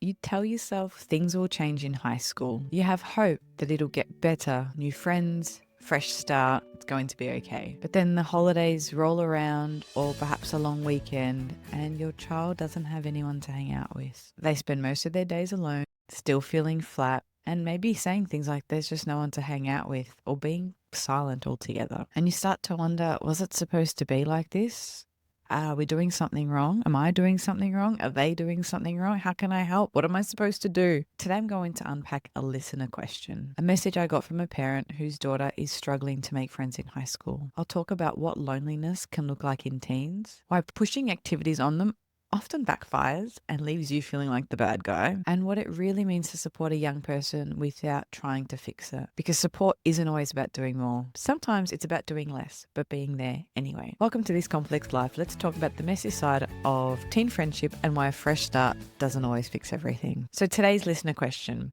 You tell yourself things will change in high school. You have hope that it'll get better, new friends, fresh start, it's going to be okay. But then the holidays roll around, or perhaps a long weekend, and your child doesn't have anyone to hang out with. They spend most of their days alone, still feeling flat, and maybe saying things like, there's just no one to hang out with, or being silent altogether. And you start to wonder, was it supposed to be like this? Are we doing something wrong? Am I doing something wrong? Are they doing something wrong? How can I help? What am I supposed to do? Today, I'm going to unpack a listener question, a message I got from a parent whose daughter is struggling to make friends in high school. I'll talk about what loneliness can look like in teens, why pushing activities on them often backfires and leaves you feeling like the bad guy, and what it really means to support a young person without trying to fix it. Because support isn't always about doing more. Sometimes it's about doing less, but being there anyway. Welcome to This Complex Life. Let's talk about the messy side of teen friendship and why a fresh start doesn't always fix everything. So today's listener question.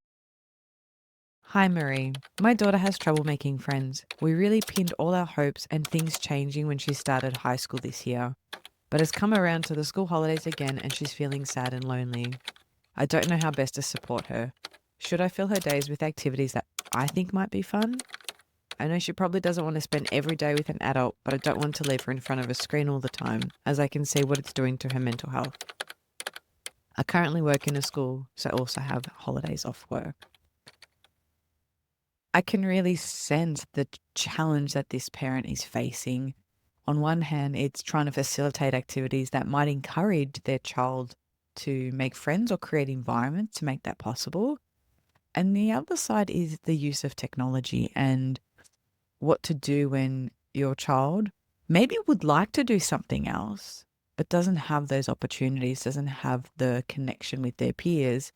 Hi Marie, my daughter has trouble making friends. We really pinned all our hopes and things changing when she started high school this year, but has come around to the school holidays again and she's feeling sad and lonely. I don't know how best to support her. Should I fill her days with activities that I think might be fun? I know she probably doesn't want to spend every day with an adult, but I don't want to leave her in front of a screen all the time, as I can see what it's doing to her mental health. I currently work in a school, so I also have holidays off work. I can really sense the challenge that this parent is facing. On one hand, it's trying to facilitate activities that might encourage their child to make friends or create environments to make that possible. And the other side is the use of technology and what to do when your child maybe would like to do something else, but doesn't have those opportunities, doesn't have the connection with their peers,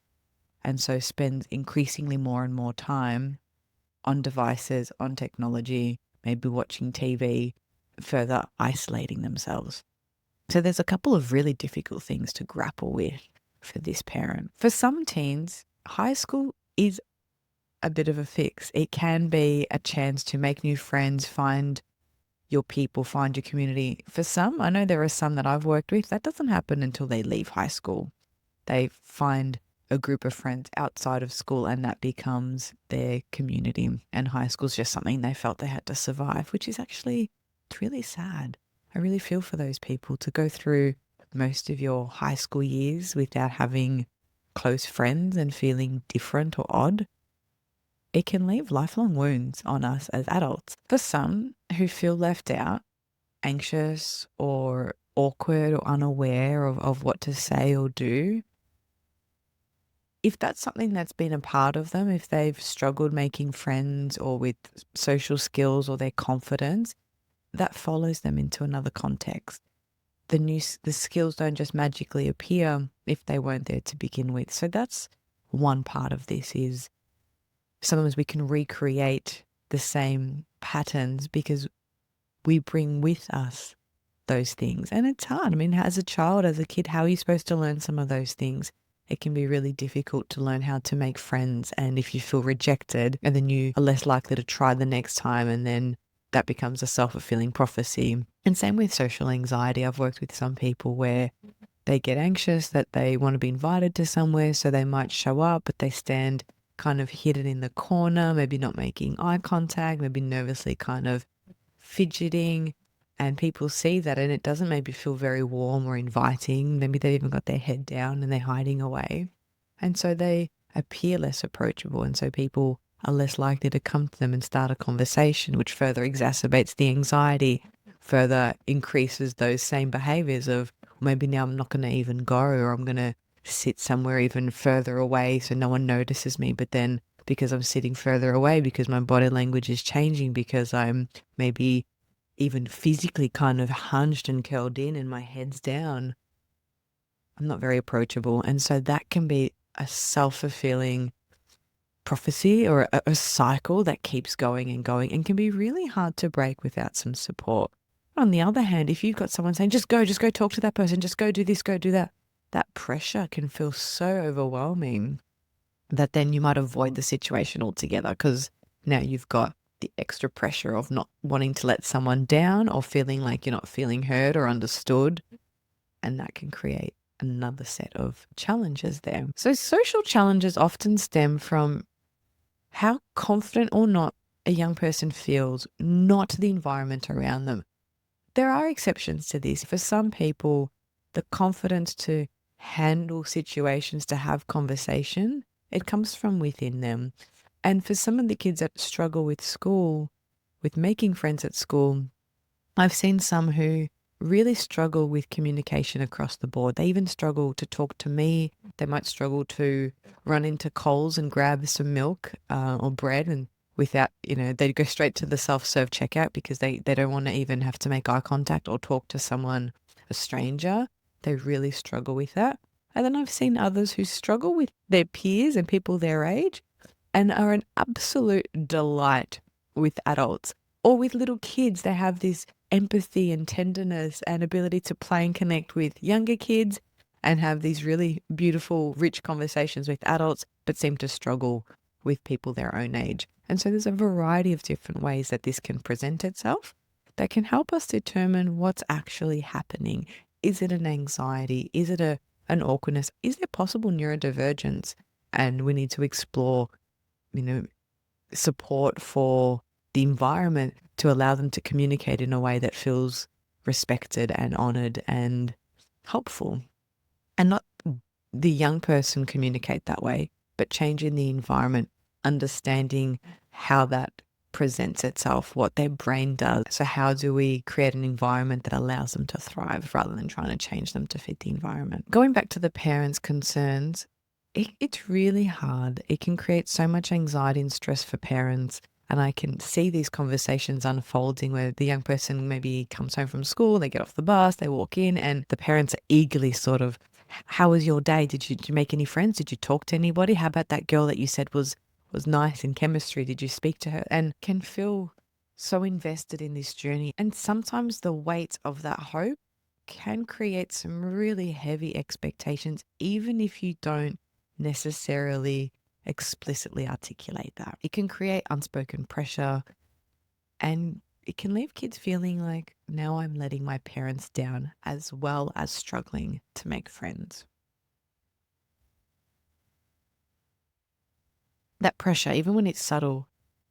and so spends increasingly more and more time on devices, on technology, maybe watching TV, further isolating themselves. So there's a couple of really difficult things to grapple with for this parent. For some teens, high school is a bit of a fix. It can be a chance to make new friends, find your people, find your community. For some, I know there are some that I've worked with, that doesn't happen until they leave high school. They find a group of friends outside of school and that becomes their community. And high school is just something they felt they had to survive, which is actually, it's really sad. I really feel for those people to go through most of your high school years without having close friends and feeling different or odd. It can leave lifelong wounds on us as adults. For some who feel left out, anxious or awkward or unaware of what to say or do, if that's something that's been a part of them, if they've struggled making friends or with social skills or their confidence, that follows them into another context. The skills don't just magically appear if they weren't there to begin with. So that's one part of this is sometimes we can recreate the same patterns because we bring with us those things. And it's hard. I mean, as a child, as a kid, how are you supposed to learn some of those things? It can be really difficult to learn how to make friends. And if you feel rejected, and then you are less likely to try the next time, and then that becomes a self-fulfilling prophecy. And same with social anxiety. I've worked with some people where they get anxious that they want to be invited to somewhere, so they might show up, but they stand kind of hidden in the corner, maybe not making eye contact, maybe nervously kind of fidgeting. And people see that and it doesn't maybe feel very warm or inviting. Maybe they've even got their head down and they're hiding away. And so they appear less approachable. And so people are less likely to come to them and start a conversation, which further exacerbates the anxiety, further increases those same behaviors of maybe now I'm not going to even go, or I'm going to sit somewhere even further away so no one notices me. But then because I'm sitting further away, because my body language is changing, because I'm maybe even physically kind of hunched and curled in and my head's down, I'm not very approachable. And so that can be a self-fulfilling prophecy or a cycle that keeps going and can be really hard to break without some support. On the other hand, if you've got someone saying, just go talk to that person, just go do this, go do that, that pressure can feel so overwhelming that then you might avoid the situation altogether because now you've got the extra pressure of not wanting to let someone down or feeling like you're not feeling heard or understood. And that can create another set of challenges there. So social challenges often stem from how confident or not a young person feels, not the environment around them. There are exceptions to this. For some people, the confidence to handle situations, to have conversation, it comes from within them. And for some of the kids that struggle with school, with making friends at school, I've seen some who really struggle with communication across the board. They even struggle to talk to me. They might struggle to run into Coles and grab some milk or bread, and without, they go straight to the self-serve checkout because they don't want to even have to make eye contact or talk to someone, a stranger. They really struggle with that. And then I've seen others who struggle with their peers and people their age and are an absolute delight with adults or with little kids. They have this empathy and tenderness and ability to play and connect with younger kids and have these really beautiful, rich conversations with adults, but seem to struggle with people their own age. And so there's a variety of different ways that this can present itself that can help us determine what's actually happening. Is it an anxiety? Is it an awkwardness? Is there possible neurodivergence? And we need to explore, support for the environment to allow them to communicate in a way that feels respected and honored and helpful. And not the young person communicate that way, but changing the environment, understanding how that presents itself, what their brain does. So how do we create an environment that allows them to thrive rather than trying to change them to fit the environment? Going back to the parents' concerns, it's really hard. It can create so much anxiety and stress for parents. And I can see these conversations unfolding where the young person maybe comes home from school, they get off the bus, they walk in, and the parents are eagerly sort of, how was your day? Did you make any friends? Did you talk to anybody? How about that girl that you said was nice in chemistry? Did you speak to her? And can feel so invested in this journey. And sometimes the weight of that hope can create some really heavy expectations, even if you don't necessarily explicitly articulate that. It can create unspoken pressure, and it can leave kids feeling like, now I'm letting my parents down, as well as struggling to make friends. That pressure, even when it's subtle,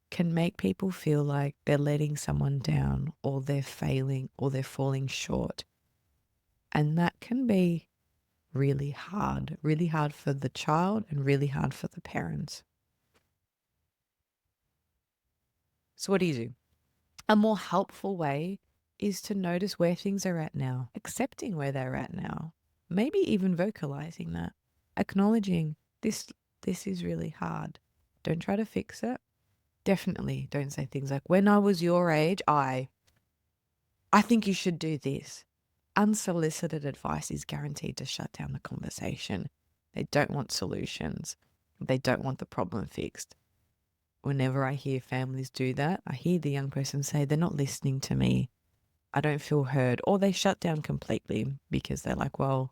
can make people feel like they're letting someone down or they're failing or they're falling short. And that can be really hard for the child and really hard for the parents. So what do you do? A more helpful way is to notice where things are at now, accepting where they're at now, maybe even vocalizing that, acknowledging this is really hard. Don't try to fix it. Definitely don't say things like, when I was your age, I think you should do this. Unsolicited advice is guaranteed to shut down the conversation. They don't want solutions. They don't want the problem fixed. Whenever I hear families do that, I hear the young person say, they're not listening to me. I don't feel heard. Or they shut down completely because they're like, well,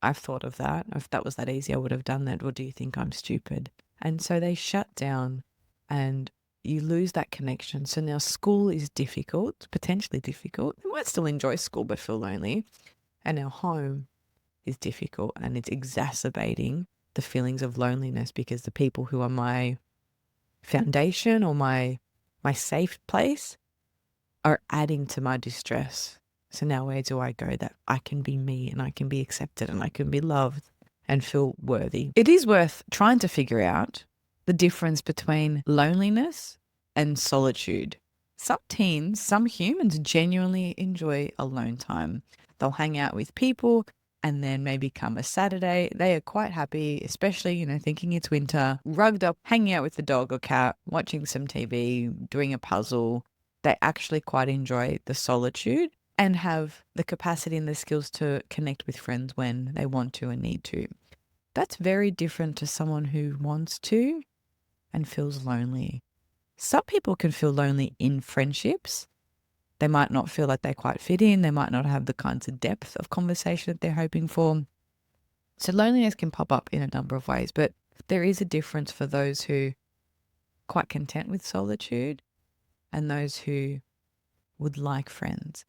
I've thought of that. If that was that easy, I would have done that. Or do you think I'm stupid? And so they shut down and you lose that connection. So now school is difficult, potentially difficult. They might still enjoy school but feel lonely. And our home is difficult and it's exacerbating the feelings of loneliness because the people who are my foundation or my safe place are adding to my distress. So now where do I go that I can be me and I can be accepted and I can be loved and feel worthy? It is worth trying to figure out the difference between loneliness and solitude. Some teens, some humans genuinely enjoy alone time. They'll hang out with people and then maybe come a Saturday, they are quite happy, especially, thinking it's winter, rugged up, hanging out with the dog or cat, watching some TV, doing a puzzle. They actually quite enjoy the solitude and have the capacity and the skills to connect with friends when they want to and need to. That's very different to someone who wants to and feels lonely. Some people can feel lonely in friendships. They might not feel like they quite fit in. They might not have the kinds of depth of conversation that they're hoping for. So loneliness can pop up in a number of ways, but there is a difference for those who are quite content with solitude and those who would like friends.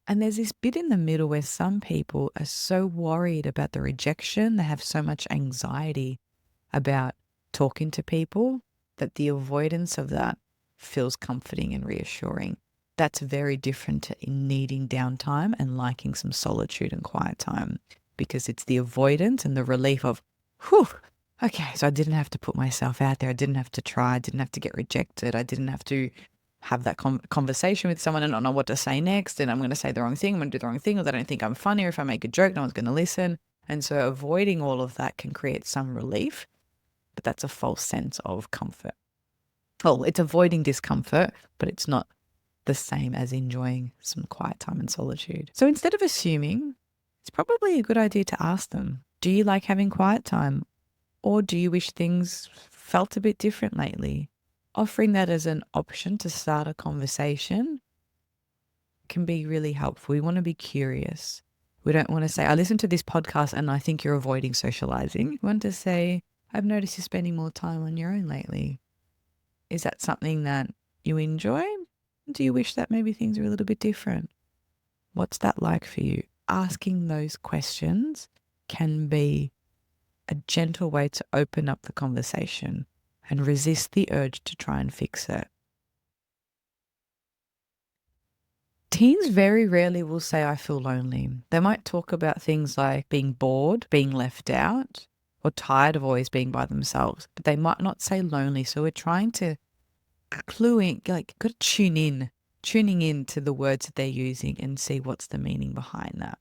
And there's this bit in the middle where some people are so worried about the rejection, they have so much anxiety about talking to people that the avoidance of that feels comforting and reassuring. That's very different to needing downtime and liking some solitude and quiet time, because it's the avoidance and the relief of, whew, okay, so I didn't have to put myself out there. I didn't have to try. I didn't have to get rejected. I didn't have to have that conversation with someone and not know what to say next. And I'm going to say the wrong thing. I'm going to do the wrong thing, or they don't think I'm funny. Or if I make a joke, no one's going to listen. And so avoiding all of that can create some relief, but that's a false sense of comfort. Well, it's avoiding discomfort, but it's not the same as enjoying some quiet time and solitude. So instead of assuming, it's probably a good idea to ask them, do you like having quiet time? Or do you wish things felt a bit different lately? Offering that as an option to start a conversation can be really helpful. We want to be curious. We don't want to say, I listened to this podcast and I think you're avoiding socializing. We want to say, I've noticed you're spending more time on your own lately. Is that something that you enjoy? Do you wish that maybe things are a little bit different? What's that like for you? Asking those questions can be a gentle way to open up the conversation and resist the urge to try and fix it. Teens very rarely will say, I feel lonely. They might talk about things like being bored, being left out, or tired of always being by themselves, but they might not say lonely. So we're trying to clue in, like, got to tuning in to the words that they're using and see what's the meaning behind that.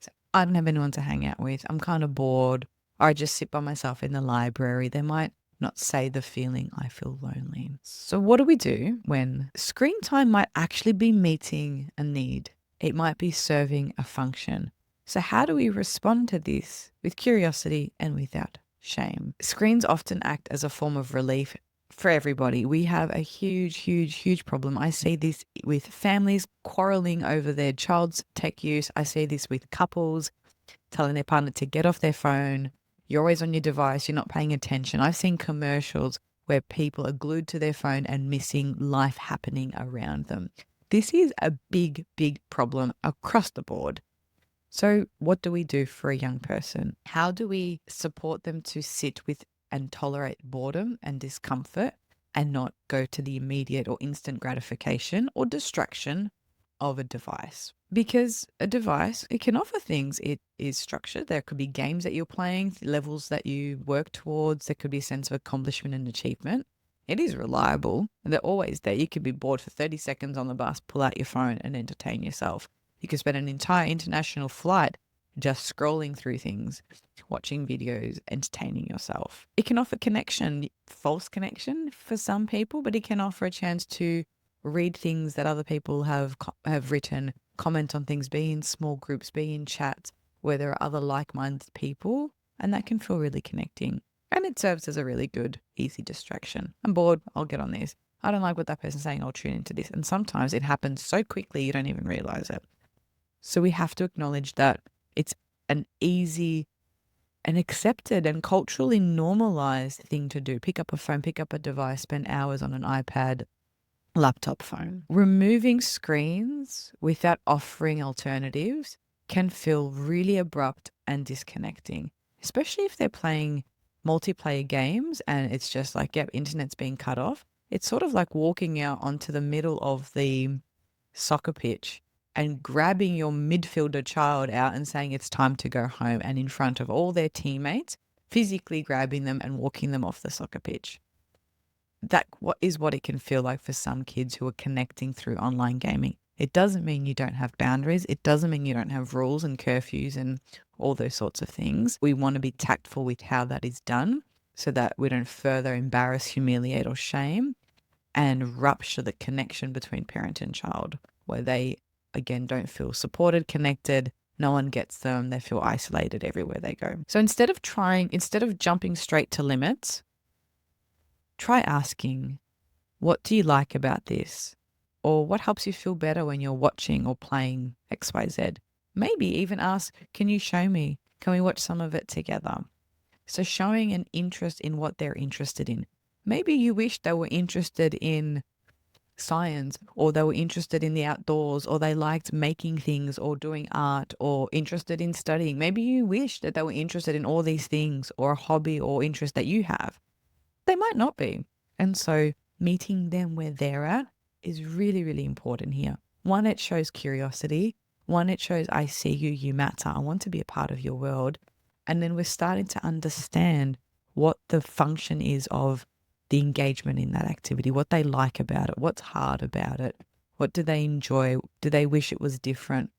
So I don't have anyone to hang out with. I'm kind of bored. Or I just sit by myself in the library. They might not say the feeling, I feel lonely. So what do we do when screen time might actually be meeting a need? It might be serving a function. So how do we respond to this with curiosity and without shame? Screens often act as a form of relief for everybody. We have a huge problem. I see this with families quarreling over their child's tech use. I see this with couples telling their partner to get off their phone. You're always on your device. You're not paying attention. I've seen commercials where people are glued to their phone and missing life happening around them. This is a big problem across the board. So what do we do for a young person? How do we support them to sit with and tolerate boredom and discomfort and not go to the immediate or instant gratification or distraction of a device? Because a device, it can offer things. It is structured. There could be games that you're playing, levels that you work towards. There could be a sense of accomplishment and achievement. It is reliable. And they're always there. You could be bored for 30 seconds on the bus, pull out your phone and entertain yourself. You could spend an entire international flight just scrolling through things, watching videos, entertaining yourself. It can offer connection, false connection for some people, but it can offer a chance to read things that other people have written, comment on things, be in small groups, be in chats where there are other like-minded people, and that can feel really connecting. And it serves as a really good, easy distraction. I'm bored, I'll get on this. I don't like what that person's saying, I'll tune into this. And sometimes it happens so quickly you don't even realize it. So we have to acknowledge that it's an easy and accepted and culturally normalized thing to do. Pick up a phone, pick up a device, spend hours on an iPad, laptop, phone. Removing screens without offering alternatives can feel really abrupt and disconnecting, especially if they're playing multiplayer games and it's just like, yep, internet's being cut off. It's sort of like walking out onto the middle of the soccer pitch and grabbing your midfielder child out and saying it's time to go home, and in front of all their teammates, physically grabbing them and walking them off the soccer pitch. That is what it can feel like for some kids who are connecting through online gaming. It doesn't mean you don't have boundaries. It doesn't mean you don't have rules and curfews and all those sorts of things. We want to be tactful with how that is done so that we don't further embarrass, humiliate, or shame and rupture the connection between parent and child, where they, again, don't feel supported, connected, no one gets them, they feel isolated everywhere they go. So instead of jumping straight to limits, try asking, what do you like about this? Or what helps you feel better when you're watching or playing XYZ? Maybe even ask, can you show me? Can we watch some of it together? So showing an interest in what they're interested in. Maybe you wish they were interested in science, or they were interested in the outdoors, or they liked making things or doing art or interested in studying. Maybe you wish that they were interested in all these things or a hobby or interest that you have. They might not be. And so meeting them where they're at is really, really important here. One, it shows curiosity. One, it shows I see you, you matter. I want to be a part of your world. And then we're starting to understand what the function is of the engagement in that activity, what they like about it, what's hard about it, what do they enjoy, do they wish it was different,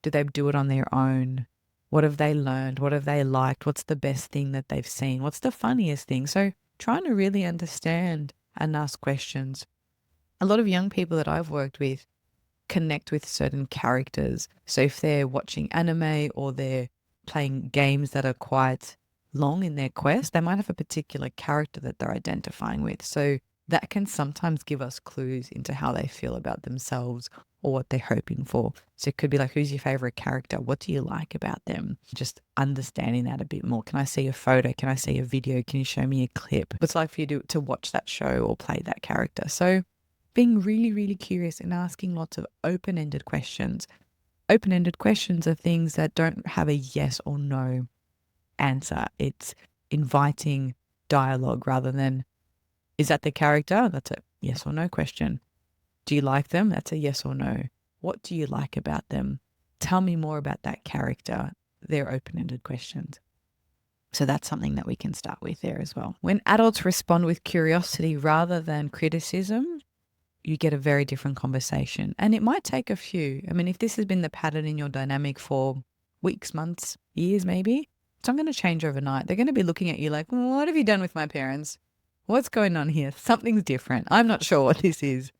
do they do it on their own, what have they learned, what have they liked, what's the best thing that they've seen, what's the funniest thing. So trying to really understand and ask questions. A lot of young people that I've worked with connect with certain characters. So if they're watching anime or they're playing games that are quite long in their quest, they might have a particular character that they're identifying with. So that can sometimes give us clues into how they feel about themselves or what they're hoping for. So it could be like, who's your favorite character? What do you like about them? Just understanding that a bit more. Can I see a photo? Can I see a video? Can you show me a clip? What's it like for you to watch that show or play that character? So being really, really curious and asking lots of open-ended questions. Open-ended questions are things that don't have a yes or no answer. It's inviting dialogue rather than, is that the character? That's a yes or no question. Do you like them? That's a yes or no. What do you like about them? Tell me more about that character. They're open-ended questions. So that's something that we can start with there as well. When adults respond with curiosity rather than criticism, you get a very different conversation. And it might take a few. I mean, if this has been the pattern in your dynamic for weeks, months, years maybe, it's not going to change overnight. They're going to be looking at you like, well, what have you done with my parents? What's going on here? Something's different. I'm not sure what this is.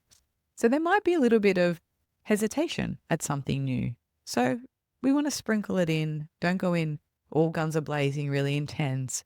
So there might be a little bit of hesitation at something new. So we want to sprinkle it in. Don't go in all guns are blazing, really intense.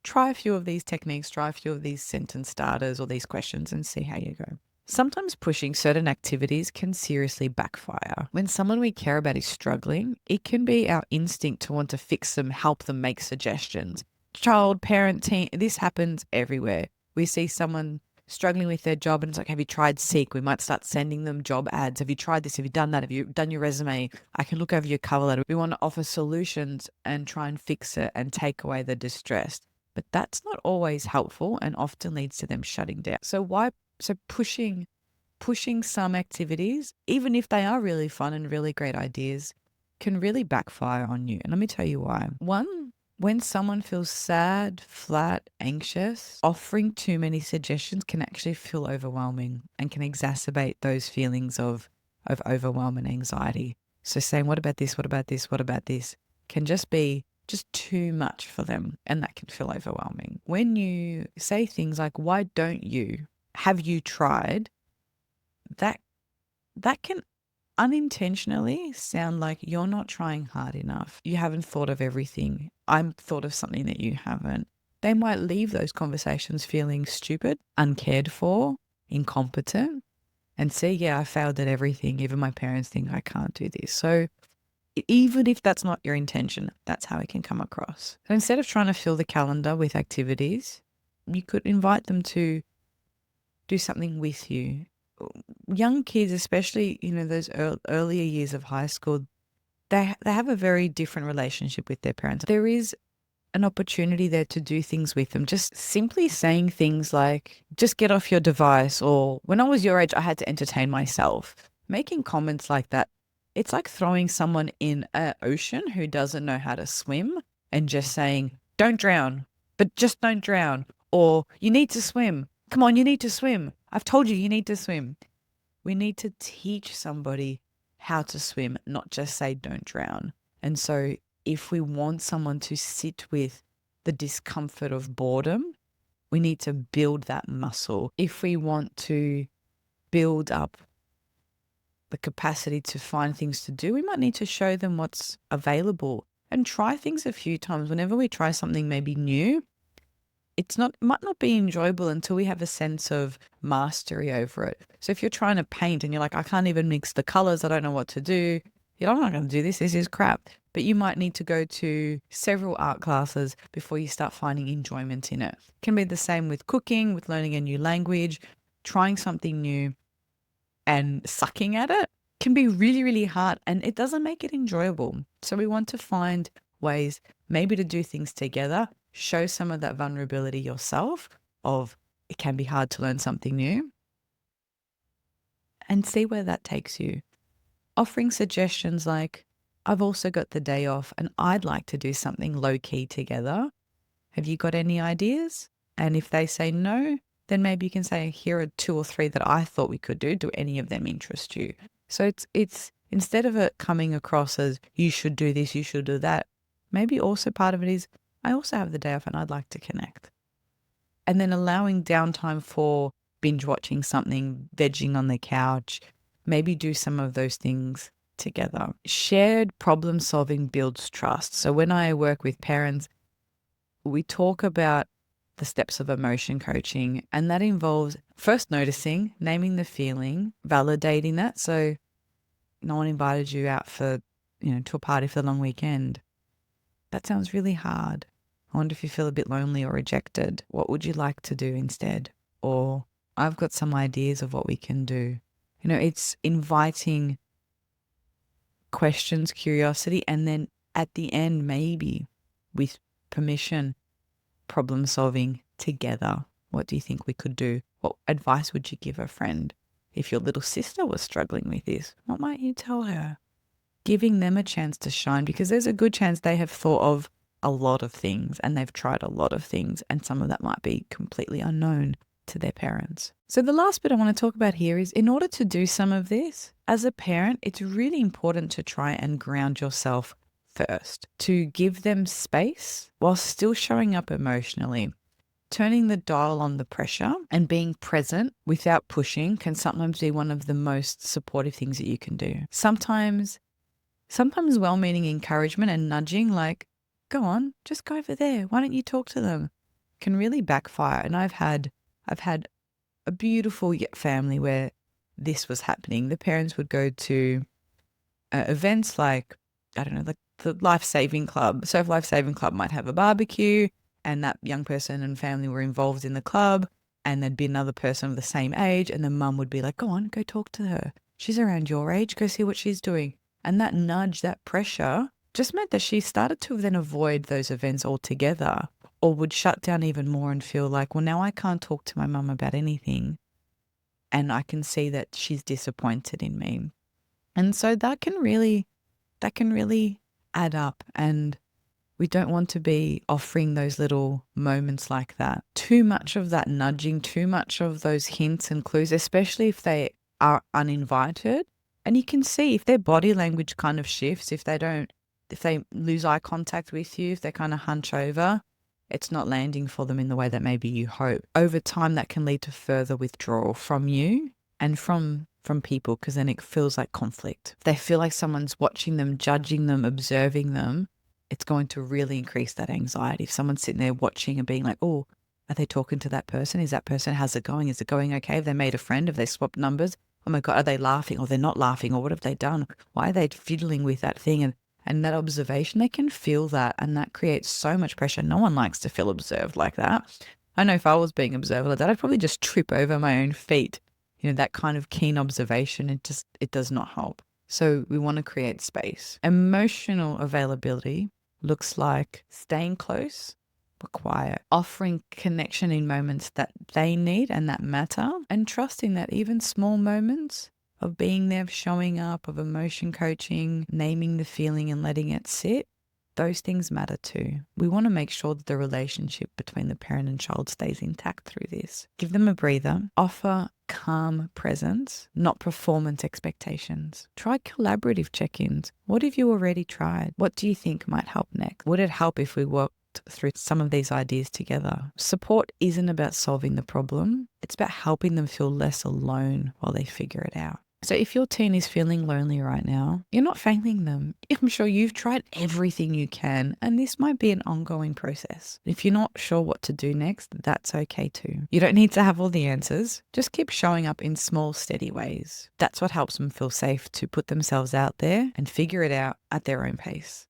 Try a few of these techniques, try a few of these sentence starters or these questions and see how you go. Sometimes pushing certain activities can seriously backfire. When someone we care about is struggling, it can be our instinct to want to fix them, help them, make suggestions. Child, parent, teen, this happens everywhere. We see someone struggling with their job and it's like, have you tried Seek? We might start sending them job ads. Have you tried this? Have you done that? Have you done your resume? I can look over your cover letter. We want to offer solutions and try and fix it and take away the distress. But that's not always helpful and often leads to them shutting down. So pushing some activities, even if they are really fun and really great ideas, can really backfire on you. And let me tell you why. One, when someone feels sad, flat, anxious, offering too many suggestions can actually feel overwhelming and can exacerbate those feelings of overwhelm and anxiety. So saying, what about this? What about this? What about this? Can just be just too much for them, and that can feel overwhelming. When you say things like, why don't you? Have you tried? That can unintentionally sound like you're not trying hard enough. You haven't thought of everything. I've thought of something that you haven't. They might leave those conversations feeling stupid, uncared for, incompetent, and say, yeah, I failed at everything. Even my parents think I can't do this. So even if that's not your intention, that's how it can come across. So instead of trying to fill the calendar with activities, you could invite them to do something with you. Young kids, especially, those earlier years of high school, they have a very different relationship with their parents. There is an opportunity there to do things with them. Just simply saying things like, just get off your device, or when I was your age, I had to entertain myself. Making comments like that, it's like throwing someone in an ocean who doesn't know how to swim and just saying, don't drown, but just don't drown. Or you need to swim. Come on, you need to swim. I've told you need to swim. We need to teach somebody how to swim, not just say don't drown. And so if we want someone to sit with the discomfort of boredom, we need to build that muscle. If we want to build up the capacity to find things to do, we might need to show them what's available and try things a few times. Whenever we try something maybe new, it might not be enjoyable until we have a sense of mastery over it. So if you're trying to paint and you're like, I can't even mix the colors, I don't know what to do, I'm not going to do this is crap. But you might need to go to several art classes before you start finding enjoyment in it. It can be the same with cooking, with learning a new language. trying something new and sucking at it can be really, really hard, and it doesn't make it enjoyable. So we want to find ways maybe to do things together, show some of that vulnerability yourself of it can be hard to learn something new, and see where that takes you. Offering suggestions like, I've also got the day off and I'd like to do something low key together. Have you got any ideas? And if they say no, then maybe you can say, here are 2 or 3 that I thought we could do. Do any of them interest you? So it's instead of it coming across as you should do this, you should do that, maybe also part of it is, I also have the day off and I'd like to connect. And then allowing downtime for binge watching something, vegging on the couch, maybe do some of those things together. Shared problem solving builds trust. So when I work with parents, we talk about the steps of emotion coaching, and that involves first noticing, naming the feeling, validating that. So no one invited you out for, to a party for the long weekend. That sounds really hard. I wonder if you feel a bit lonely or rejected. What would you like to do instead? Or I've got some ideas of what we can do. It's inviting questions, curiosity, and then at the end, maybe with permission, problem solving together. What do you think we could do? What advice would you give a friend? If your little sister was struggling with this, what might you tell her? Giving them a chance to shine, because there's a good chance they have thought of a lot of things and they've tried a lot of things, and some of that might be completely unknown to their parents. So the last bit I want to talk about here is, in order to do some of this, as a parent, it's really important to try and ground yourself first, to give them space while still showing up emotionally. Turning the dial on the pressure and being present without pushing can sometimes be one of the most supportive things that you can do. Sometimes well-meaning encouragement and nudging, like, go on, just go over there, why don't you talk to them, can really backfire. And I've had a beautiful family where this was happening. The parents would go to events like, I don't know, like the Life Saving Club. So if Life Saving Club might have a barbecue and that young person and family were involved in the club, and there'd be another person of the same age, and the mum would be like, go on, go talk to her. She's around your age, go see what she's doing. And that nudge, that pressure just meant that she started to then avoid those events altogether, or would shut down even more and feel like, well, now I can't talk to my mum about anything. And I can see that she's disappointed in me. And so that can really add up, and we don't want to be offering those little moments like that. Too much of that nudging, too much of those hints and clues, especially if they are uninvited. And you can see if their body language kind of shifts, if they lose eye contact with you, if they kind of hunch over, it's not landing for them in the way that maybe you hope. Over time, that can lead to further withdrawal from you and from people, because then it feels like conflict. If they feel like someone's watching them, judging them, observing them, it's going to really increase that anxiety. If someone's sitting there watching and being like, oh, are they talking to that person? Is that person, how's it going? Is it going okay? Have they made a friend? Have they swapped numbers? Oh my God, are they laughing or they're not laughing? Or what have they done? Why are they fiddling with that thing? And that observation, they can feel that, and that creates so much pressure. No one likes to feel observed like that. I know if I was being observed like that, I'd probably just trip over my own feet. That kind of keen observation, it does not help. So we want to create space. Emotional availability looks like staying close but quiet, offering connection in moments that they need and that matter, and trusting that even small moments of being there, of showing up, of emotion coaching, naming the feeling and letting it sit, those things matter too. We want to make sure that the relationship between the parent and child stays intact through this. Give them a breather. Offer calm presence, not performance expectations. Try collaborative check-ins. What have you already tried? What do you think might help next? Would it help if we worked through some of these ideas together? Support isn't about solving the problem. It's about helping them feel less alone while they figure it out. So if your teen is feeling lonely right now, you're not failing them. I'm sure you've tried everything you can, and this might be an ongoing process. If you're not sure what to do next, that's okay too. You don't need to have all the answers. Just keep showing up in small, steady ways. That's what helps them feel safe to put themselves out there and figure it out at their own pace.